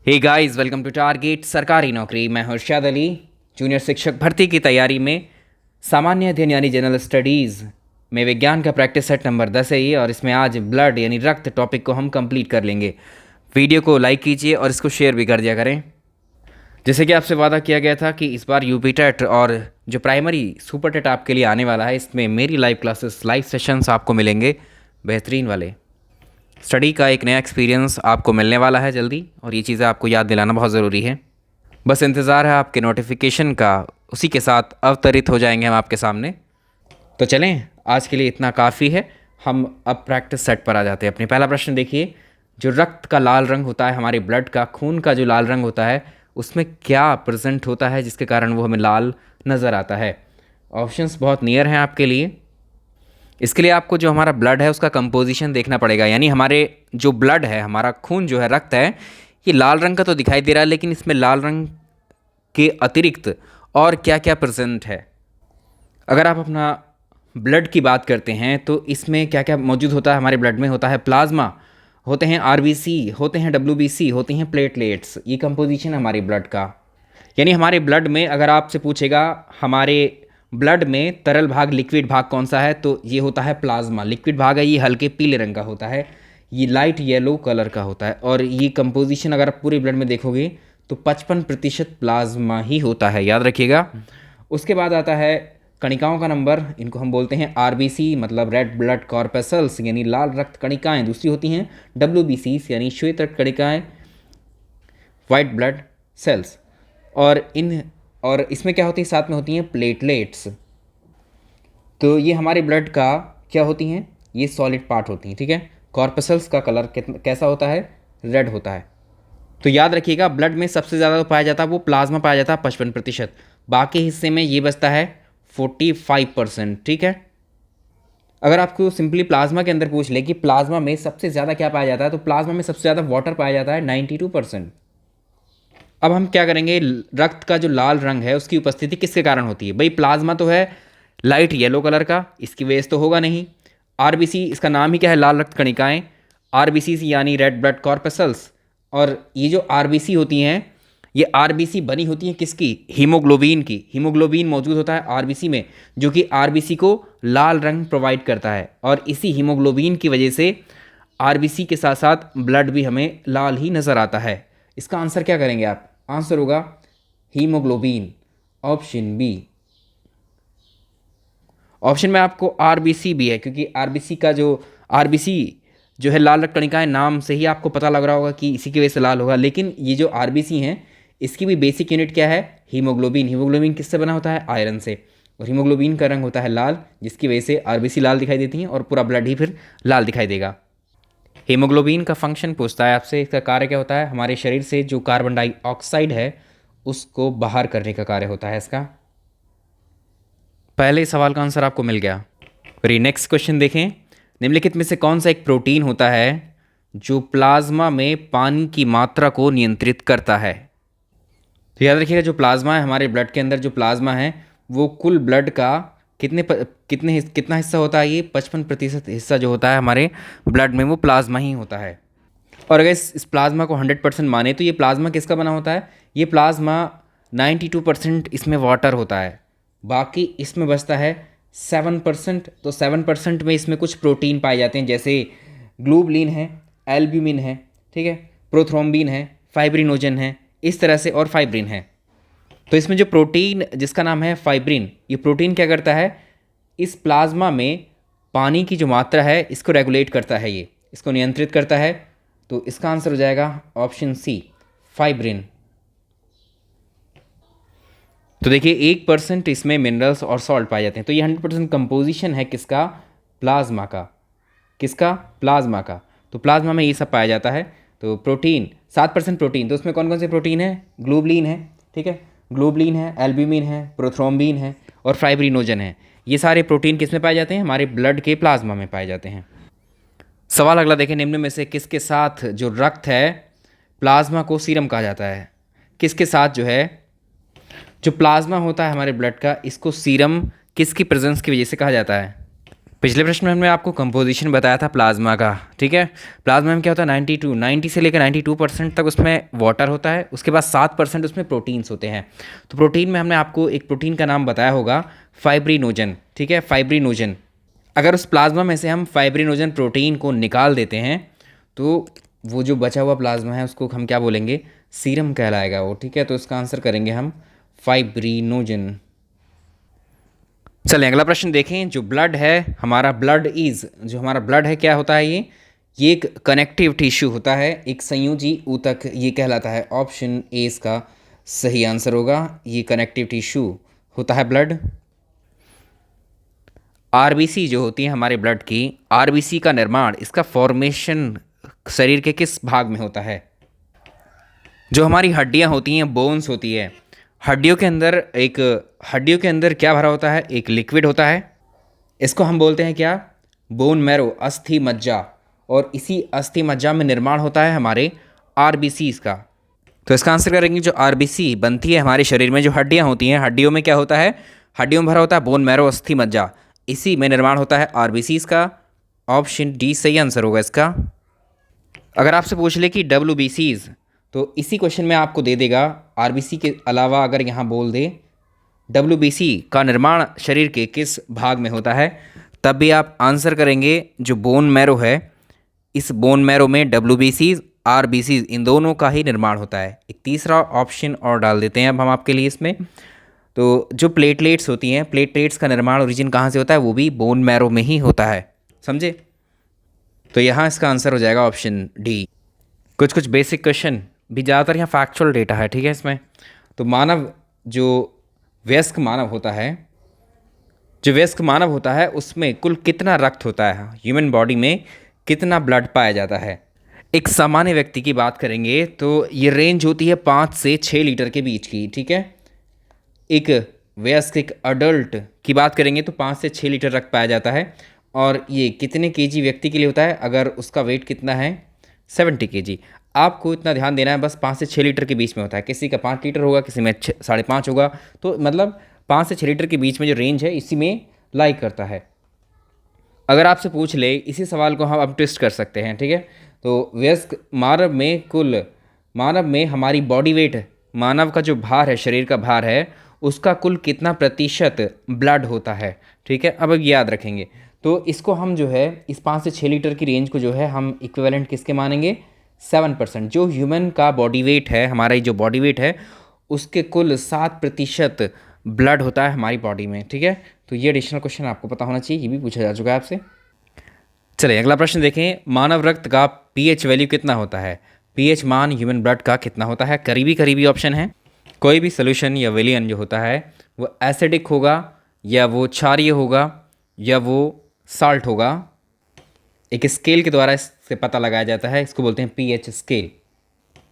Hey guys, welcome to target Sarkari Naukri. मैं Harshad Ali, junior शिक्षक भर्ती की तैयारी में सामान्य अध्ययन यानी जनरल स्टडीज़ में विज्ञान का प्रैक्टिस सेट नंबर 10 है ये, और इसमें आज ब्लड यानी रक्त टॉपिक को हम कंप्लीट कर लेंगे। वीडियो को लाइक कीजिए और इसको शेयर भी कर दिया करें। जैसे कि आपसे वादा किया गया था कि इस बार यूपी टेट और जो प्राइमरी सुपर टेट आपके लिए आने वाला है, इसमें मेरी लाइव क्लासेस, लाइव सेशंस आपको मिलेंगे बेहतरीन वाले। स्टडी का एक नया एक्सपीरियंस आपको मिलने वाला है जल्दी, और ये चीज़ें आपको याद दिलाना बहुत ज़रूरी है। बस इंतज़ार है आपके नोटिफिकेशन का, उसी के साथ अवतरित हो जाएंगे हम आपके सामने। तो चलें, आज के लिए इतना काफ़ी है। हम अब प्रैक्टिस सेट पर आ जाते हैं। अपने पहला प्रश्न देखिए, जो रक्त का लाल रंग होता है, हमारे ब्लड का, खून का जो लाल रंग होता है, उसमें क्या प्रेजेंट होता है जिसके कारण वो हमें लाल नज़र आता है। ऑप्शंस बहुत नियर हैं आपके लिए। इसके लिए आपको जो हमारा ब्लड है उसका कंपोजिशन देखना पड़ेगा, यानी हमारे जो ब्लड है, हमारा खून जो है, रक्त है, ये लाल रंग का तो दिखाई दे रहा है, लेकिन इसमें लाल रंग के अतिरिक्त और क्या क्या प्रेजेंट है। अगर आप अपना ब्लड की बात करते हैं तो इसमें क्या क्या मौजूद होता है। हमारे ब्लड में होता है प्लाज्मा, होते हैं आरबीसी, होते हैं डब्ल्यूबीसी, होती हैं प्लेटलेट्स। ये कंपोजिशन है हमारे ब्लड का। यानी हमारे ब्लड में अगर आपसे पूछेगा हमारे ब्लड में तरल भाग, लिक्विड भाग कौन सा है, तो ये होता है प्लाज्मा। लिक्विड भाग है, ये हल्के पीले रंग का होता है, ये लाइट येलो कलर का होता है। और ये कंपोजिशन अगर आप पूरे ब्लड में देखोगे तो 55% प्लाज्मा ही होता है, याद रखिएगा। उसके बाद आता है कणिकाओं का नंबर, इनको हम बोलते हैं आरबीसी, मतलब रेड ब्लड कॉर्पेसल्स यानी लाल रक्त कणिकाएँ। दूसरी होती हैं डब्ल्यूबीसी यानी श्वेत रक्त कणिकाएँ, वाइट ब्लड सेल्स। और इसमें क्या होती है, साथ में होती हैं प्लेटलेट्स। तो ये हमारे ब्लड का क्या होती हैं, ये सॉलिड पार्ट होती हैं, ठीक है। कॉर्पसल्स का कलर कैसा होता है, रेड होता है। तो याद रखिएगा, ब्लड में सबसे ज़्यादा पाया जाता है वो प्लाज्मा पाया जाता है 55%। बाकी हिस्से में ये बचता है 45%, ठीक है। अगर आपको सिंपली प्लाज्मा के अंदर पूछ ले कि प्लाज्मा में सबसे ज़्यादा क्या पाया जाता है, तो प्लाज्मा में सबसे ज़्यादा वाटर पाया जाता है 92%। अब हम क्या करेंगे, रक्त का जो लाल रंग है उसकी उपस्थिति किसके कारण होती है। भाई प्लाज्मा तो है लाइट येलो कलर का, इसकी वजह से तो होगा नहीं। आरबीसी, इसका नाम ही क्या है, लाल रक्त कणिकाएं, आरबीसी यानी रेड ब्लड कॉर्पसल्स। और ये जो आरबीसी होती हैं, ये आरबीसी बनी होती हैं किसकी, हीमोग्लोबिन की। हीमोग्लोबिन मौजूद होता है आरबीसी में, जो कि आरबीसी को लाल रंग प्रोवाइड करता है। और इसी हीमोग्लोबिन की वजह से आरबीसी के साथ साथ ब्लड भी हमें लाल ही नज़र आता है। इसका आंसर क्या करेंगे आप, आंसर होगा हीमोग्लोबिन, ऑप्शन बी। ऑप्शन में आपको आरबीसी भी है, क्योंकि आरबीसी का आरबीसी जो है लाल रक्त कणिकाएं, नाम से ही आपको पता लग रहा होगा कि इसी की वजह से लाल होगा। लेकिन ये जो आरबीसी हैं, इसकी भी बेसिक यूनिट क्या है, हीमोग्लोबिन। हीमोग्लोबिन किससे बना होता है, आयरन से। और हीमोग्लोबिन का रंग होता है लाल, जिसकी वजह से आरबीसी लाल दिखाई देती हैं और पूरा ब्लड ही फिर लाल दिखाई देगा। हीमोग्लोबिन का फंक्शन पूछता है आपसे, इसका कार्य क्या होता है, हमारे शरीर से जो कार्बन डाइऑक्साइड है उसको बाहर करने का कार्य होता है इसका। पहले सवाल का आंसर आपको मिल गया। फिर नेक्स्ट क्वेश्चन देखें, निम्नलिखित में से कौन सा एक प्रोटीन होता है जो प्लाज्मा में पानी की मात्रा को नियंत्रित करता है। तो याद रखिएगा, जो प्लाज्मा है हमारे ब्लड के अंदर, जो प्लाज्मा है वो कुल ब्लड का कितना हिस्सा होता है, ये 55% हिस्सा जो होता है हमारे ब्लड में, वो प्लाज्मा ही होता है। और अगर इस प्लाज्मा को 100% माने तो ये प्लाज्मा किसका बना होता है, ये प्लाज्मा 92% इसमें वाटर होता है, बाकी इसमें बचता है 7%। तो 7% में इसमें कुछ प्रोटीन पाए जाते हैं, जैसे ग्लोबुलिन है, एल्ब्यूमिन है, ठीक है, प्रोथ्रोम्बिन है, फाइब्रिनोजन है, इस तरह से, और फाइब्रिन है। तो इसमें जो प्रोटीन जिसका नाम है फाइब्रिन, ये प्रोटीन क्या करता है, इस प्लाज्मा में पानी की जो मात्रा है इसको रेगुलेट करता है, ये इसको नियंत्रित करता है। तो इसका आंसर हो जाएगा ऑप्शन सी, फाइब्रिन। तो देखिए 1% इसमें मिनरल्स और सॉल्ट पाए जाते हैं। तो ये 100% कंपोजिशन है किसका, प्लाज्मा का। किसका, प्लाज्मा का। तो प्लाज्मा में ये सब पाया जाता है। तो प्रोटीन 7% प्रोटीन, तो उसमें कौन कौन से प्रोटीन है, ग्लोबुलिन है, ठीक है, ग्लोबुलिन है, एल्ब्यूमिन है, प्रोथ्रोम्बिन है और फाइब्रिनोजन है। ये सारे प्रोटीन किस में पाए जाते हैं, हमारे ब्लड के प्लाज्मा में पाए जाते हैं। सवाल अगला देखें, निम्न में से किसके साथ जो रक्त है, प्लाज्मा को सीरम कहा जाता है। किसके साथ जो है, जो प्लाज्मा होता है हमारे ब्लड का, इसको सीरम किसकी प्रेजेंस की वजह से कहा जाता है। पिछले प्रश्न में हमने आपको कंपोजिशन बताया था प्लाज्मा का, ठीक है। प्लाज्मा में क्या होता है, 90 से लेकर 92% तक उसमें वाटर होता है, उसके बाद 7% उसमें प्रोटीन्स होते हैं। तो प्रोटीन में हमने आपको एक प्रोटीन का नाम बताया होगा, फाइब्रिनोजन, ठीक है, फाइब्रिनोजन। अगर उस प्लाज्मा में से हम फाइब्रिनोजन प्रोटीन को निकाल देते हैं तो वो जो बचा हुआ प्लाज्मा है उसको हम क्या बोलेंगे, सीरम कहलाएगा वो, ठीक है। तो इसका आंसर करेंगे हम फाइब्रिनोजन। चलिए अगला प्रश्न देखें। जो ब्लड है हमारा, ब्लड इज, जो हमारा ब्लड है क्या होता है, ये एक कनेक्टिव टिश्यू होता है, एक संयोजी ऊतक ये कहलाता है। ऑप्शन ए इसका सही आंसर होगा, ये कनेक्टिव टिश्यू होता है ब्लड। आरबीसी जो होती है हमारे ब्लड की, आरबीसी का निर्माण, इसका फॉर्मेशन शरीर के किस भाग में होता है। जो हमारी हड्डियां होती हैं, बोन्स होती है, हड्डियों के अंदर क्या भरा होता है, एक लिक्विड होता है, इसको हम बोलते हैं क्या, बोन मैरो, अस्थि मज्जा। और इसी अस्थि मज्जा में निर्माण होता है हमारे आरबीसी का। तो इसका आंसर करेंगे, जो आरबीसी बनती है हमारे शरीर में, जो हड्डियां होती हैं, हड्डियों में क्या होता है, हड्डियों में भरा होता है बोन मैरो, अस्थि मज्जा, इसी में निर्माण होता है आरबीसी का। ऑप्शन डी सही आंसर होगा इसका। अगर आपसे पूछ ले कि डब्ल्यूबीसीज, तो इसी क्वेश्चन में आपको दे देगा, आरबीसी के अलावा अगर यहाँ बोल दे डब्ल्यूबीसी का निर्माण शरीर के किस भाग में होता है, तब भी आप आंसर करेंगे जो बोन मैरो है, इस बोन मैरो में डब्ल्यूबीसीज, आरबीसीज, इन दोनों का ही निर्माण होता है। एक तीसरा ऑप्शन और डाल देते हैं अब हम आपके लिए इसमें। तो जो प्लेटलेट्स होती हैं, प्लेटलेट्स का निर्माण ओरिजिन कहाँ से होता है, वो भी बोन मैरो में ही होता है, समझे। तो यहाँ इसका आंसर हो जाएगा ऑप्शन डी। कुछ कुछ बेसिक क्वेश्चन भी, ज़्यादातर यहाँ फैक्चुअल डेटा है, ठीक है इसमें। तो मानव, जो वयस्क मानव होता है, जो वयस्क मानव होता है उसमें कुल कितना रक्त होता है, ह्यूमन बॉडी में कितना ब्लड पाया जाता है। एक सामान्य व्यक्ति की बात करेंगे तो ये रेंज होती है 5 से 6 लीटर के बीच की, ठीक है। एक वयस्क, एक अडल्ट की बात करेंगे तो 5 से 6 लीटर रक्त पाया जाता है। और ये कितने केजी व्यक्ति के लिए होता है, अगर उसका वेट कितना है, 70 केजी। आपको इतना ध्यान देना है, बस 5 से 6 लीटर के बीच में होता है। किसी का 5 लीटर होगा, किसी में 5.5 होगा, तो मतलब 5 से 6 लीटर के बीच में जो रेंज है इसी में लाई करता है। अगर आपसे पूछ ले, इसी सवाल को हम अब ट्विस्ट कर सकते हैं, ठीक है। तो वयस्क मानव में हमारी बॉडी वेट, मानव का जो भार है, शरीर का भार है, उसका कुल कितना प्रतिशत ब्लड होता है, ठीक है। अब याद रखेंगे तो इसको हम जो है, इस 5 से 6 लीटर की रेंज को जो है हम इक्विवेलेंट किसके मानेंगे, 7%। जो ह्यूमन का बॉडी वेट है, हमारा जो बॉडी वेट है, उसके कुल 7% ब्लड होता है हमारी बॉडी में, ठीक है। तो ये एडिशनल क्वेश्चन आपको पता होना चाहिए, ये भी पूछा जा चुका है आपसे। चलिए अगला प्रश्न देखें। मानव रक्त का पीएच वैल्यू कितना होता है, पीएच मान ह्यूमन ब्लड का कितना होता है। करीबी करीबी ऑप्शन है। कोई भी सोल्यूशन या विलियन जो होता है वो एसिडिक होगा, या वो क्षारीय होगा, या वो साल्ट होगा। एक स्केल के द्वारा इससे पता लगाया जाता है, इसको बोलते हैं पीएच स्केल।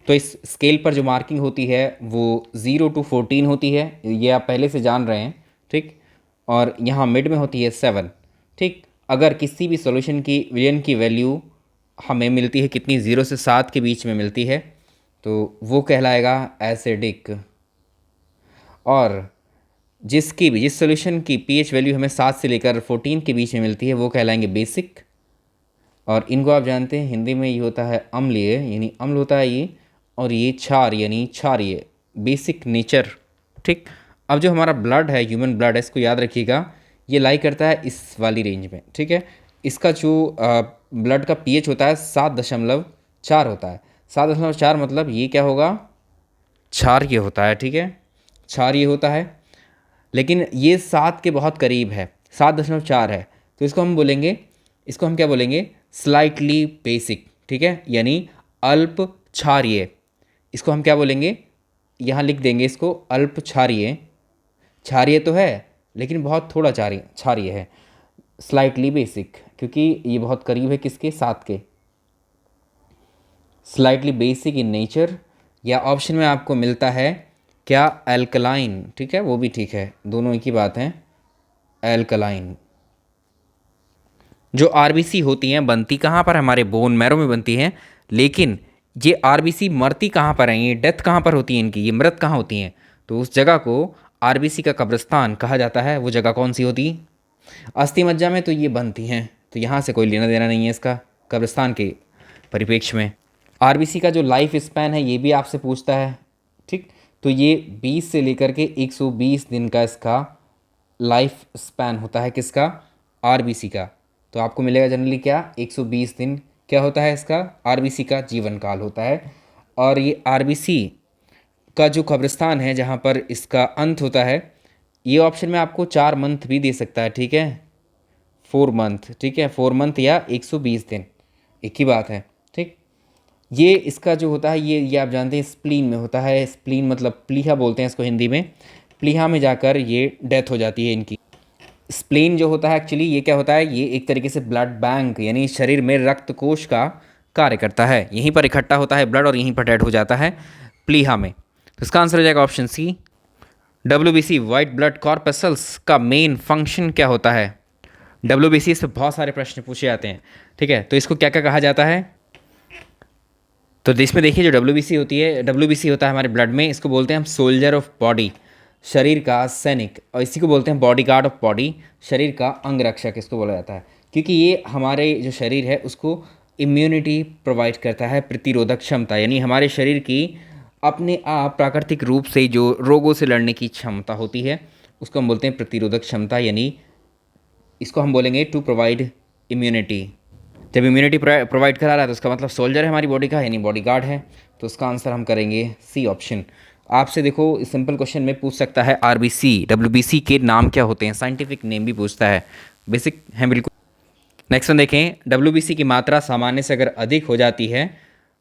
तो इस स्केल पर जो मार्किंग होती है वो 0 to 14 होती है, ये आप पहले से जान रहे हैं, ठीक। और यहाँ मिड में होती है 7, ठीक। अगर किसी भी सॉल्यूशन की विलियन की वैल्यू हमें मिलती है कितनी, 0 से 7 के बीच में मिलती है, तो वो कहलाएगा एसिडिक। और जिस सॉल्यूशन की पीएच वैल्यू हमें 7 से लेकर 14 के बीच में मिलती है, वो कहलाएंगे बेसिक। और इनको आप जानते हैं हिंदी में ये होता है अम्लीय, यानी अम्ल होता है ये, और ये क्षार यानी क्षारीय, बेसिक नेचर, ठीक। अब जो हमारा ब्लड है, ह्यूमन ब्लड है, इसको याद रखिएगा, ये लाई करता है इस वाली रेंज में, ठीक है। इसका जो ब्लड का पीएच होता है 7.4 होता है। 7.4 मतलब ये क्या होगा, क्षारीय होता है, ठीक है, क्षारीय होता है। लेकिन ये 7 के बहुत करीब है, 7.4 है, तो इसको हम क्या बोलेंगे, स्लाइटली बेसिक, ठीक है, यानी अल्प क्षारीय। इसको हम क्या बोलेंगे, यहाँ लिख देंगे इसको अल्प क्षारीय। क्षारीय तो है लेकिन बहुत थोड़ा क्षारीय है, स्लाइटली बेसिक, क्योंकि ये बहुत करीब है किसके, 7 के। स्लाइटली बेसिक इन नेचर, या ऑप्शन में आपको मिलता है क्या, एल्कलाइन, ठीक है, वो भी ठीक है, दोनों एक ही बात है, एल्कलाइन। जो आरबीसी होती हैं बनती कहाँ पर, हमारे बोन मैरो में बनती हैं, लेकिन ये आरबीसी मरती कहाँ पर हैं, ये डेथ कहाँ पर होती है इनकी, ये मृत कहाँ होती हैं, तो उस जगह को आरबीसी का कब्रिस्तान कहा जाता है। वो जगह कौन सी होती, अस्थि मज्जा में तो ये बनती हैं, तो यहाँ से कोई लेना देना नहीं है इसका कब्रिस्तान के परिप्रेक्ष्य में। आरबीसी का जो लाइफ स्पैन है ये भी आपसे पूछता है, ठीक। तो ये 20 से लेकर के 120 दिन का इसका लाइफ स्पैन होता है, किसका? आरबीसी का। तो आपको मिलेगा जनरली क्या, 120 दिन क्या होता है इसका, आरबीसी का जीवन काल होता है। और ये आरबीसी का जो कब्रिस्तान है जहाँ पर इसका अंत होता है, ये ऑप्शन में आपको 4 मंथ भी दे सकता है, ठीक है, 4 मंथ, ठीक है, 4 मंथ या 120 दिन, एक ही बात है, ठीक। ये इसका जो होता है ये आप जानते हैं स्प्लीन में होता है। स्प्लीन मतलब प्लीहा बोलते हैं इसको हिंदी में। प्लीहा में जाकर ये डेथ हो जाती है इनकी। स्प्लीन जो होता है एक्चुअली ये क्या होता है, ये एक तरीके से ब्लड बैंक यानी शरीर में रक्त कोश का कार्य करता है। यहीं पर इकट्ठा होता है ब्लड और यहीं पर डेड हो जाता है प्लीहा में। तो इसका आंसर हो जाएगा option C. WBC white blood corpuscles का मेन फंक्शन क्या होता है? डब्ल्यूबीसी से बहुत सारे प्रश्न पूछे जाते हैं, ठीक है। तो इसको क्या क्या कहा जाता है? तो इसमें देखिए जो डब्ल्यूबीसी होती है, डब्ल्यूबीसी होता है हमारे ब्लड में, इसको बोलते हैं हम सोल्जर ऑफ बॉडी, शरीर का सैनिक, और इसी को बोलते हैं बॉडी गार्ड ऑफ बॉडी, शरीर का अंगरक्षक इसको बोला जाता है। क्योंकि ये हमारे जो शरीर है उसको इम्यूनिटी प्रोवाइड करता है, प्रतिरोधक क्षमता, यानी हमारे शरीर की अपने आप प्राकृतिक रूप से जो रोगों से लड़ने की क्षमता होती है उसको हम बोलते हैं प्रतिरोधक क्षमता, यानी इसको हम बोलेंगे टू प्रोवाइड इम्यूनिटी। जब इम्यूनिटी प्रोवाइड करा रहा है तो उसका मतलब सोल्जर है हमारी बॉडी का, यानी बॉडी गार्ड है। तो उसका आंसर हम करेंगे सी ऑप्शन। आपसे देखो इस सिंपल क्वेश्चन में पूछ सकता है आरबीसी डब्ल्यूबीसी के नाम क्या होते हैं, साइंटिफिक नेम भी पूछता है, बेसिक है बिल्कुल। नेक्स्ट वन देखें, डब्ल्यूबीसी की मात्रा सामान्य से अगर अधिक हो जाती है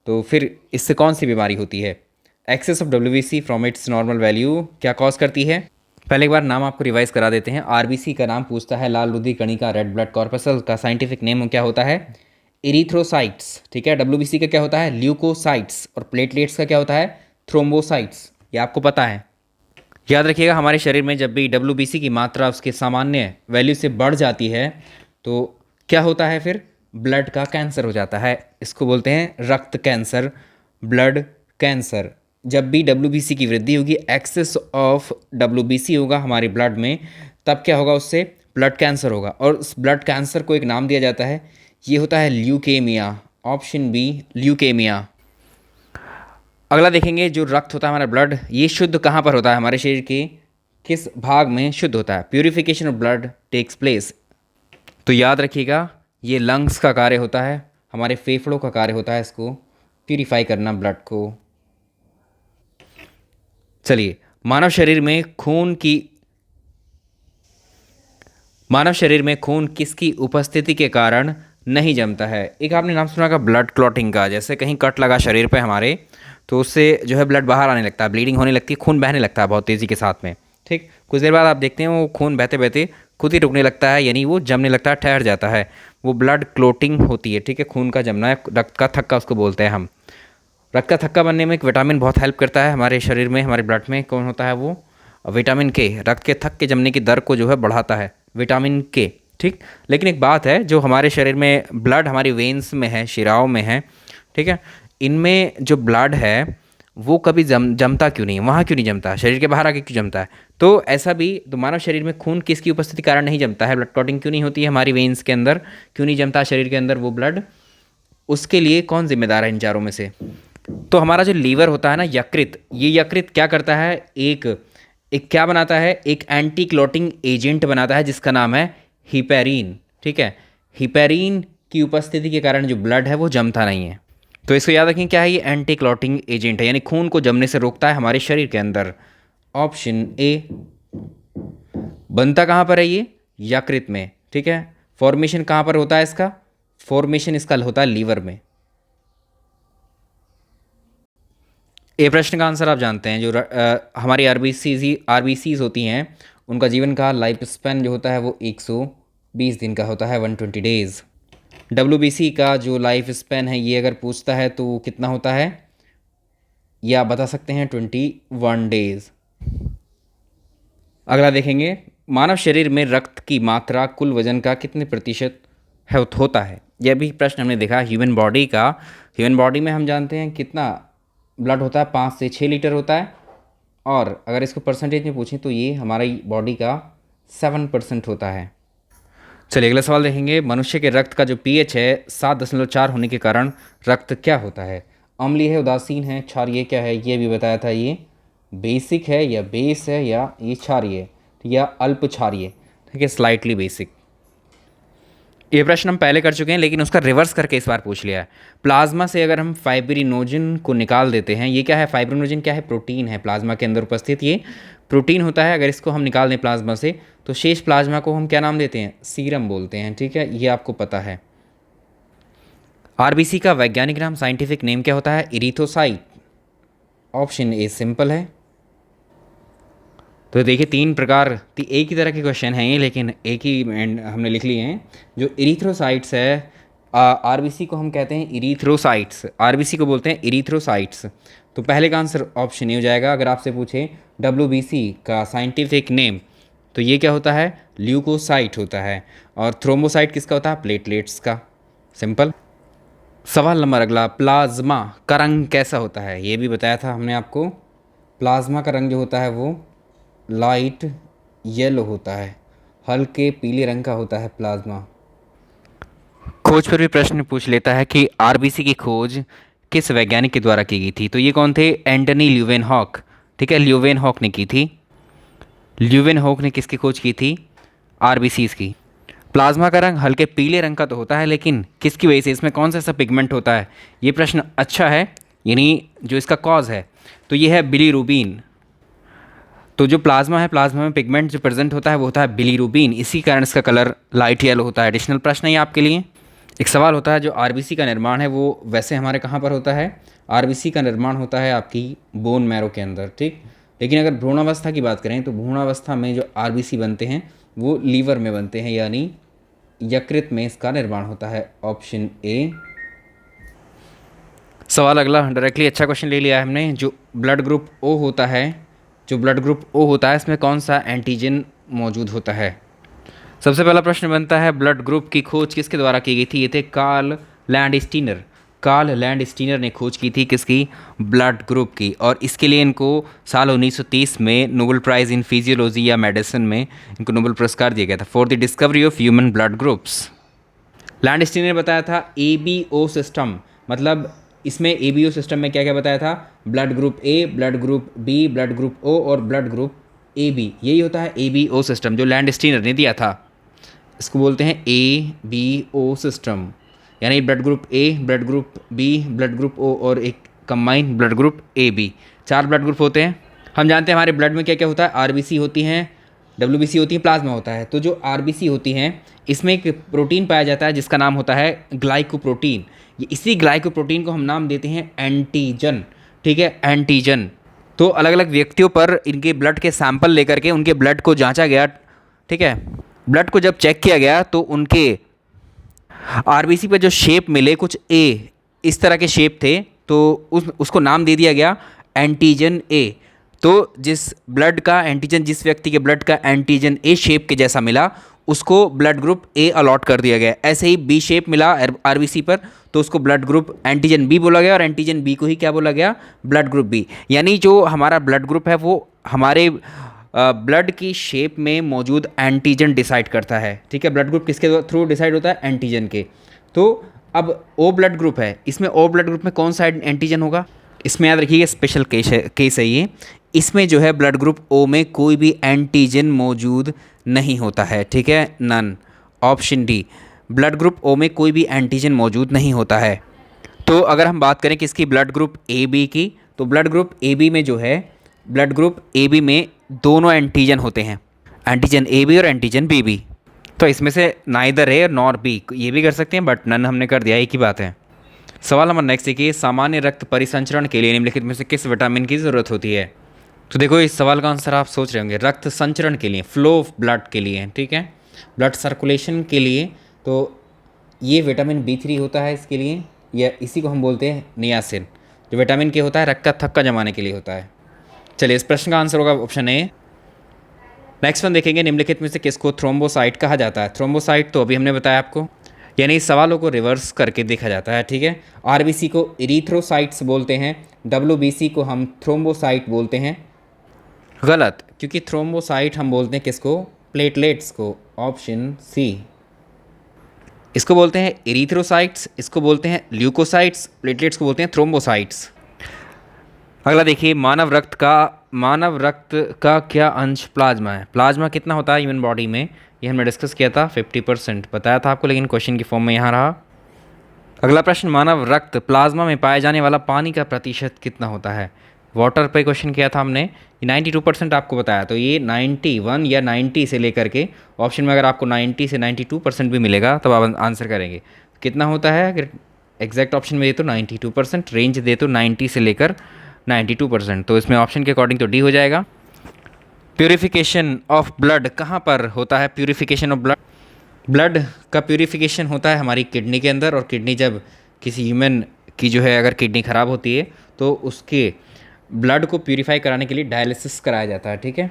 तो फिर इससे कौन सी बीमारी होती है? Excess of WBC from its normal value क्या कॉज करती है? पहले एक बार नाम आपको रिवाइज करा देते हैं। आरबीसी का नाम पूछता है लाल रुधिर कणिका, रेड ब्लड कॉर्पसल का साइंटिफिक नेम क्या होता है? इरिथ्रोसाइट्स, ठीक है। डब्ल्यूबीसी का क्या होता है? ल्यूकोसाइट्स। और प्लेटलेट्स का क्या होता है? थ्रोम्बोसाइट्स। ये आपको पता है, याद रखिएगा। हमारे शरीर में जब भी डब्ल्यूबीसी की मात्रा उसके सामान्य वैल्यू से बढ़ जाती है तो क्या होता है? फिर ब्लड का कैंसर हो जाता है, इसको बोलते हैं रक्त कैंसर, ब्लड कैंसर। जब भी डब्ल्यूबीसी की वृद्धि होगी, एक्सेस ऑफ डब्ल्यूबीसी होगा हमारे ब्लड में, तब क्या होगा? उससे ब्लड कैंसर होगा। और उस ब्लड कैंसर को एक नाम दिया जाता है, ये होता है ल्यूकेमिया। Option B leukaemia. अगला देखेंगे, जो रक्त होता है हमारा ब्लड, ये शुद्ध कहाँ पर होता है? हमारे शरीर के किस भाग में शुद्ध होता है? Purification of blood takes place. तो याद रखिएगा ये लंग्स का कार्य होता है, हमारे फेफड़ों का कार्य होता है इसको प्यूरिफाई करना ब्लड को। चलिए, मानव शरीर में खून किसकी उपस्थिति के कारण नहीं जमता है? एक आपने नाम सुना का ब्लड क्लॉटिंग का, जैसे कहीं कट लगा शरीर पे हमारे तो उससे जो है ब्लड बाहर आने लगता है, ब्लीडिंग होने लगती है, खून बहने लगता है बहुत तेज़ी के साथ में, ठीक। कुछ देर बाद आप देखते हैं वो खून बहते बहते खुद ही रुकने लगता है, यानी वो जमने लगता है, ठहर जाता है। वो ब्लड क्लोटिंग होती है, ठीक है, खून का जमना है, रक्त का थक्का उसको बोलते हैं हम। रक्त का थक्का बनने में एक विटामिन बहुत हेल्प करता है हमारे शरीर में, हमारे ब्लड में। कौन होता है वो? विटामिन के। रक्त के थक के जमने की दर को जो है बढ़ाता है विटामिन के, ठीक। लेकिन एक बात है, जो हमारे शरीर में ब्लड हमारी वेन्स में है, शिराओं में है, ठीक है, इनमें जो ब्लड है वो कभी जमता क्यों नहीं? वहाँ क्यों नहीं जमता? शरीर के बाहर आके क्यों जमता है? तो ऐसा भी तो मानव शरीर में खून किसकी उपस्थिति कारण नहीं जमता है? ब्लड क्लॉटिंग क्यों नहीं होती है हमारी वेन्स के अंदर, क्यों नहीं जमता शरीर के अंदर वो ब्लड? उसके लिए कौन जिम्मेदार है इन चारों में से? तो हमारा जो लीवर होता है ना, यकृत, ये यकृत क्या करता है? एक एक क्या बनाता है? एक एंटी क्लॉटिंग एजेंट बनाता है जिसका नाम है हिपेरिन, ठीक है। हिपेरिन की उपस्थिति के कारण जो ब्लड है वो जमता नहीं है। तो इसको याद रखें, क्या है ये? एंटी क्लॉटिंग एजेंट है, यानी खून को जमने से रोकता है हमारे शरीर के अंदर। Option A. बनता कहाँ पर है ये? यकृत में, ठीक है। फॉर्मेशन कहाँ पर होता है इसका? फॉर्मेशन इसका होता है लीवर में। ए प्रश्न का आंसर आप जानते हैं, जो हमारी आरबीसीज होती हैं उनका जीवन का लाइफ स्पैन जो होता है वो 120 दिन का होता है, 120 डेज। डब्ल्यूबीसी का जो लाइफ स्पैन है ये अगर पूछता है तो वो कितना होता है, ये आप बता सकते हैं, 21 डेज। अगला देखेंगे, मानव शरीर में रक्त की मात्रा कुल वजन का कितने प्रतिशत होता है? यह भी प्रश्न हमने देखा ह्यूमन बॉडी का। ह्यूमन बॉडी में हम जानते हैं कितना ब्लड होता है, 5 से 6 लीटर होता है। और अगर इसको परसेंटेज में पूछें तो ये हमारी बॉडी का 7% होता है। चलिए अगला सवाल देखेंगे। मनुष्य के रक्त का जो पीएच है 7.4 होने के कारण रक्त क्या होता है? अम्लीय है, उदासीन है, क्षारीय क्या है? ये भी बताया था। ये बेसिक है या बेस है या ये क्षारीय है या अल्प क्षारीय? ठीक है, स्लाइटली बेसिक। ये प्रश्न हम पहले कर चुके हैं लेकिन उसका रिवर्स करके इस बार पूछ लिया है। प्लाज्मा से अगर हम फाइब्रिनोजन को निकाल देते हैं, ये क्या है? फाइब्रिनोजन क्या है? प्रोटीन है प्लाज्मा के अंदर उपस्थित, ये प्रोटीन होता है। अगर इसको हम निकाल दें प्लाज्मा से तो शेष प्लाज्मा को हम क्या नाम देते हैं? सीरम बोलते हैं। ठीक है, ये आपको पता है। आरबीसी का वैज्ञानिक नाम, साइंटिफिक नेम क्या होता है? इरिथ्रोसाइट। ऑप्शन ए सिंपल है। तो देखिए तीन प्रकार एक ही तरह के क्वेश्चन हैं ये, लेकिन एक ही हमने लिख लिए हैं। जो इरिथ्रोसाइट्स है, आरबीसी को हम कहते हैं इरिथ्रोसाइट्स, आरबीसी को बोलते हैं इरिथ्रोसाइट्स। तो पहले का आंसर ऑप्शन ए हो जाएगा। अगर आपसे पूछे डब्ल्यूबीसी का साइंटिफिक नेम, तो ये क्या होता है? ल्यूकोसाइट होता है। और थ्रोम्बोसाइट किसका होता है? प्लेटलेट्स का। सिंपल। सवाल नंबर अगला, प्लाज्मा का रंग कैसा होता है? ये भी बताया था हमने आपको। प्लाज्मा का रंग जो होता है वो लाइट येलो होता है, हल्के पीले रंग का होता है प्लाज्मा। खोज पर भी प्रश्न पूछ लेता है कि आरबीसी की खोज किस वैज्ञानिक के द्वारा की गई थी? तो ये कौन थे? Antony Leeuwenhoek. ठीक है, ल्यूवेनहॉक ने की थी। ल्यूवेनहॉक ने किसकी खोज की थी? आरबीसी की। प्लाज्मा का रंग हल्के पीले रंग का तो होता है, लेकिन किसकी वजह से? इसमें कौन सा ऐसा पिगमेंट होता है? ये प्रश्न अच्छा है, यानी जो इसका कॉज है तो ये है बिलीरुबिन। तो जो प्लाज्मा है, प्लाज्मा में पिगमेंट जो प्रेजेंट होता है वो होता है बिलीरुबिन, इसी कारण इसका कलर लाइट येलो होता है। एडिशनल प्रश्न है ये आपके लिए। एक सवाल होता है, जो आरबीसी का निर्माण है वो वैसे हमारे कहाँ पर होता है? आरबीसी का निर्माण होता है आपकी बोन मैरो के अंदर। ठीक, लेकिन अगर भ्रूणावस्था की बात करें तो भ्रूणावस्था में जो आरबीसी बनते हैं वो लीवर में बनते हैं, यानी यकृत में इसका निर्माण होता है। Option A. सवाल अगला डायरेक्टली अच्छा क्वेश्चन ले लिया है हमने। जो ब्लड ग्रुप ओ होता है, जो ब्लड ग्रुप ओ होता है इसमें कौन सा एंटीजन मौजूद होता है? सबसे पहला प्रश्न बनता है, ब्लड ग्रुप की खोज किसके द्वारा की गई थी? ये थे कार्ल लैंडस्टीनर। कार्ल लैंडस्टीनर ने खोज की थी किसकी? ब्लड ग्रुप की। और इसके लिए इनको साल 1930 में नोबेल प्राइज़ इन फिजियोलॉजी या मेडिसिन में इनको नोबेल पुरस्कार दिया गया था for the discovery of human blood groups. Landsteiner ने बताया था एबीओ सिस्टम, मतलब इसमें एबीओ सिस्टम में क्या क्या बताया था? Blood group A, blood group B, blood group O और ब्लड ग्रुप ए बी, यही होता है एबीओ सिस्टम जो लैंडस्टीनर ने दिया था। इसको बोलते हैं एबीओ सिस्टम, यानी blood group A, blood group B, blood group O और एक combined blood group A B. 4 blood group होते हैं। हम जानते हैं हमारे ब्लड में क्या क्या होता है? आरबीसी होती हैं, डब्ल्यूबीसी होती है, प्लाज्मा होता है। तो जो आरबीसी होती हैं इसमें एक प्रोटीन पाया जाता है जिसका नाम होता है ग्लाइकोप्रोटीन। ये इसी ग्लाइकोप्रोटीन को हम नाम देते हैं एंटीजन। ठीक है, एंटीजन। तो अलग अलग व्यक्तियों पर इनके ब्लड के सैंपल लेकर के उनके ब्लड को जांचा गया। ठीक है, ब्लड को जब चेक किया गया तो उनके आरबीसी पे जो शेप मिले, कुछ ए इस तरह के शेप थे, तो उसको नाम दे दिया गया एंटीजन ए। तो जिस ब्लड का एंटीजन, जिस व्यक्ति के ब्लड का एंटीजन ए शेप के जैसा मिला उसको ब्लड ग्रुप ए अलॉट कर दिया गया। ऐसे ही बी शेप मिला आरबीसी पर तो उसको ब्लड ग्रुप एंटीजन बी बोला गया, और एंटीजन बी को ही क्या बोला गया? Blood group B. यानी जो हमारा ब्लड ग्रुप है वो हमारे ब्लड की शेप में मौजूद एंटीजन डिसाइड करता है। ठीक है, ब्लड ग्रुप किसके थ्रू डिसाइड होता है? एंटीजन के। तो अब ओ ब्लड ग्रुप है, इसमें ओ ब्लड ग्रुप में कौन सा एंटीजन होगा? इसमें याद रखिएगा स्पेशल केस है ये। इसमें जो है ब्लड ग्रुप ओ में कोई भी एंटीजन मौजूद नहीं होता है। ठीक है, none. Option D, blood group O में कोई भी एंटीजन मौजूद नहीं होता है। तो अगर हम बात करें किसकी? ब्लड ग्रुप ए बी की, तो ब्लड ग्रुप ए बी में जो है, ब्लड ग्रुप ए बी में दोनों एंटीजन होते हैं, एंटीजन ए बी और एंटीजन बी बी। तो इसमें से नाइदर ए नॉर बी, ये भी कर सकते हैं, बट नन हमने कर दिया, एक ही बात है। सवाल नंबर नेक्स्ट देखिए, सामान्य रक्त परिसंचरण के लिए निम्नलिखित में से किस विटामिन की ज़रूरत होती है? तो देखो इस सवाल का आंसर आप सोच रहे होंगे, रक्त संचरण के लिए, फ्लो ऑफ ब्लड के लिए। ठीक है, ब्लड सर्कुलेशन के लिए, तो ये विटामिन B3 होता है इसके लिए, या इसी को हम बोलते हैं नियासिन। जो विटामिन के होता है रक्त का थक्का जमाने के लिए होता है। चलिए इस प्रश्न का आंसर होगा ऑप्शन ए। नेक्स्ट वन देखेंगे, निम्नलिखित में से किसको थ्रोम्बोसाइट कहा जाता है? थ्रोम्बोसाइट तो अभी हमने बताया आपको, यानी इस सवालों को रिवर्स करके देखा जाता है। ठीक है, आरबीसी को इरिथ्रोसाइट्स बोलते हैं, डब्ल्यूबीसी को हम थ्रोम्बोसाइट बोलते हैं। गलत, क्योंकि थ्रोम्बोसाइट हम बोलते हैं किसको? प्लेटलेट्स को। Option C. इसको बोलते हैं एरिथ्रोसाइट्स, इसको बोलते हैं ल्यूकोसाइट्स, प्लेटलेट्स को बोलते हैं थ्रोम्बोसाइट्स। अगला देखिए, मानव रक्त का क्या अंश प्लाज्मा है। प्लाज्मा कितना होता है ह्यूमन बॉडी में, ये हमने डिस्कस किया था, 50% बताया था आपको, लेकिन क्वेश्चन की फॉर्म में यहाँ रहा। अगला प्रश्न, मानव रक्त प्लाज्मा में पाए जाने वाला पानी का प्रतिशत कितना होता है। वाटर पे क्वेश्चन किया था हमने, 92% आपको बताया, तो ये 91 या 90 से लेकर के ऑप्शन में अगर आपको 90 से 92% भी मिलेगा तब आप आंसर करेंगे। कितना होता है, अगर एग्जैक्ट ऑप्शन में दे तो 92%, रेंज दे तो 90 से लेकर 92%, तो इसमें ऑप्शन के अकॉर्डिंग तो डी हो जाएगा। प्यूरिफिकेशन ऑफ ब्लड कहाँ पर होता है। प्यूरिफिकेशन ऑफ ब्लड का प्यूरिफिकेशन होता है हमारी किडनी के अंदर, और किडनी जब किसी ह्यूमन की जो है अगर किडनी ख़राब होती है तो उसके ब्लड को प्यूरिफाई कराने के लिए डायलिसिस कराया जाता है, ठीक है।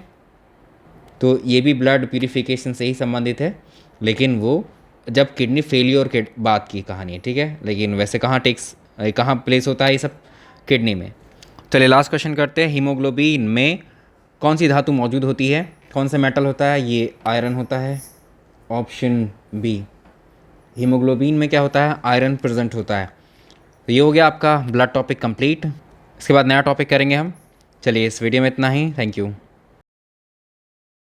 तो ये भी ब्लड प्यूरिफिकेशन से ही संबंधित है, लेकिन वो जब किडनी फेलियर के बाद की कहानी है, ठीक है। लेकिन वैसे कहाँ प्लेस होता है ये सब, किडनी में। चलिए लास्ट क्वेश्चन करते हैं। हीमोग्लोबिन में कौन सी धातु मौजूद होती है, कौन सा मेटल होता है। ये आयरन होता है, ऑप्शन बी। हीमोग्लोबिन में क्या होता है, आयरन प्रेजेंट होता है। तो ये हो गया आपका ब्लड टॉपिक कंप्लीट। इसके बाद नया टॉपिक करेंगे हम। चलिए इस वीडियो में इतना ही, थैंक यू।